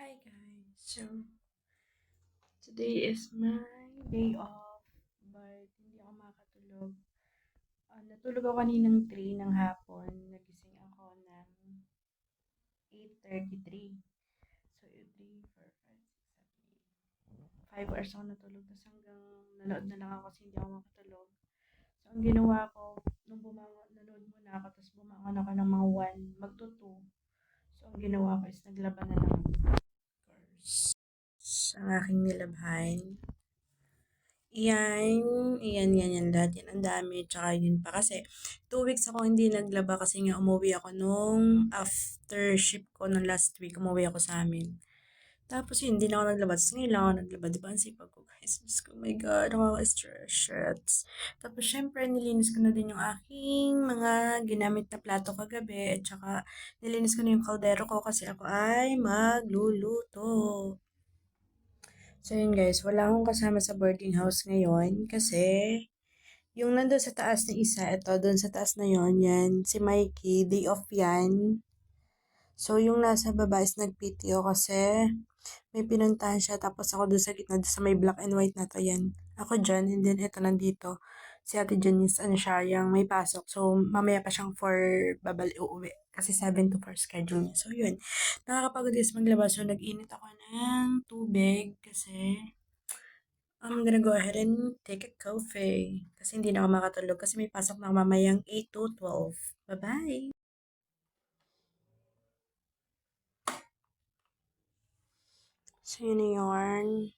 Hi guys, so today is my day off but hindi ako makatulog. Natulog ako kaninang 3 ng hapon, nagising ako ng 8:33. So 3, 4, 5, 6, 7, 8. 5 hours ako natulog tapos hanggang nanood na lang ako kasi hindi ako makatulog. So ang ginawa ko, nung nanood muna ako tapos bumangon ako ng mga 1, magto 2. So ang ginawa ko is naglaban na lang ako. Of course. Ang aking nilabhan. Yan, lahat yan, ang dami, tsaka yun pa, kasi 2 weeks ako hindi naglaba kasi nga umuwi ako nung after ship ko nung last week, umuwi ako sa amin. Tapos yun, hindi na ako naglaba, tapos ngayon lang ako naglaba, diba, ang sipag ko guys, Diyos ko, oh my god, nakaka-stress. Tapos syempre, nilinis ko na din yung aking mga ginamit na plato kagabi, at saka nilinis ko na yung kaldero ko kasi ako ay magluluto. So yun guys, wala akong kasama sa boarding house ngayon kasi yung nandun sa taas na isa, ito doon sa taas na yon, yan, si Mikey, day off yan. So yung nasa baba is nag-PTO kasi may pinuntahan siya, tapos ako doon sa gitna, doon sa may black and white na to, yan. Ako dyan, and then ito nandito. Si Ate Janice, ano siya, yung may pasok. So, mamaya pa siyang 4 uuwi. Kasi 7 to 4 schedule niya. So, yun. Nakakapagod is maglabas. So, nag-init ako ng tubig kasi I'm gonna go ahead and take a coffee. Kasi hindi na ako makatulog kasi may pasok na ako mamayang 8 to 12. Bye-bye! So, yun na yun.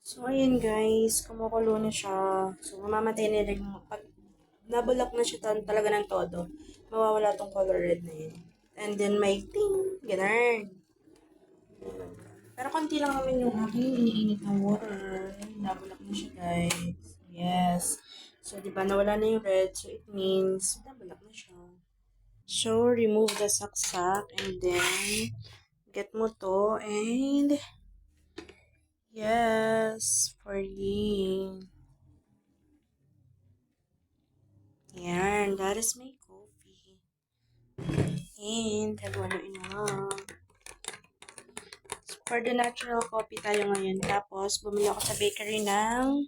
So, ayun guys, kumukulo na siya. So, mamamatay na rin. Pag nabulak na siya talaga ng todo, mawawala tong color red na yun. And then, may ting! Ganun. Pero konti lang naman yung aking iniinit na water. Nabulak na siya guys. Yes. So, di ba nawala na yung red. So, it means nabulak na siya. So, remove the saksak and then get mo to and yes, for you. Yan, that is my coffee. And, haluin mo. So, for the natural coffee tayo ngayon. Tapos, bumili ako sa bakery ng,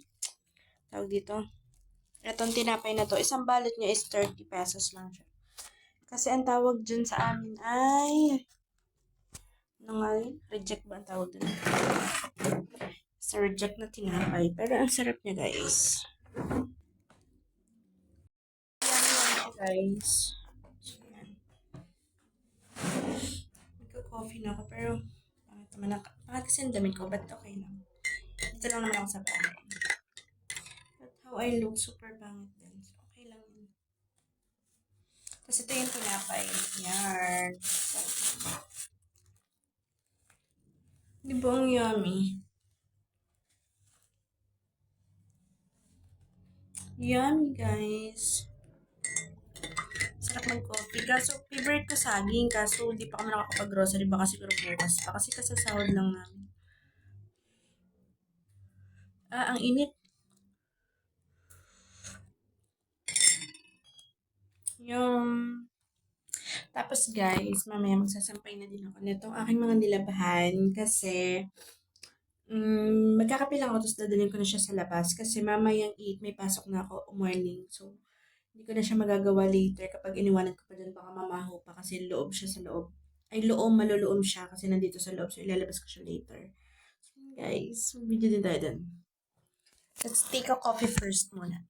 tawag dito, etong tinapay na to. Isang balot niya is 30 pesos lang siya. Kasi ang tawag dyan sa amin ay, ano nga yun? Reject ba ang tawag dun? Sa reject na tinapay. Pero ang sarap niya guys. Yan guys. So, yan. Magka-coffee na ako pero pangit kasi ang damit ko, but okay lang. Dito lang naman ako sa bahay. But how I look, super pangit din. So, okay lang yun. Tapos ito yung tinapay. Yan. So, di ba ang yummy? Yummy, guys. Sarap mag-coffee. Kaso, favorite ko saging. Kaso, di pa kami nakakapag-grocery. Baka siguro bukas pa. Kasi kasasahod lang namin. Ah, ang init. Yung... Tapos guys, mamaya magsasampay na din ako nitong aking mga nilabahan kasi Magkakape lang ako tapos dadalhin ko na siya sa labas kasi mamayang 8 may pasok na ako morning. So, hindi ko na siya magagawa later kapag iniwanan ko pa dun baka mamaho pa kasi loob siya sa loob. Ay, maluluom siya kasi nandito sa loob. So, ilalabas ko siya later. So, guys, video din tayo dun. Let's take a coffee first muna.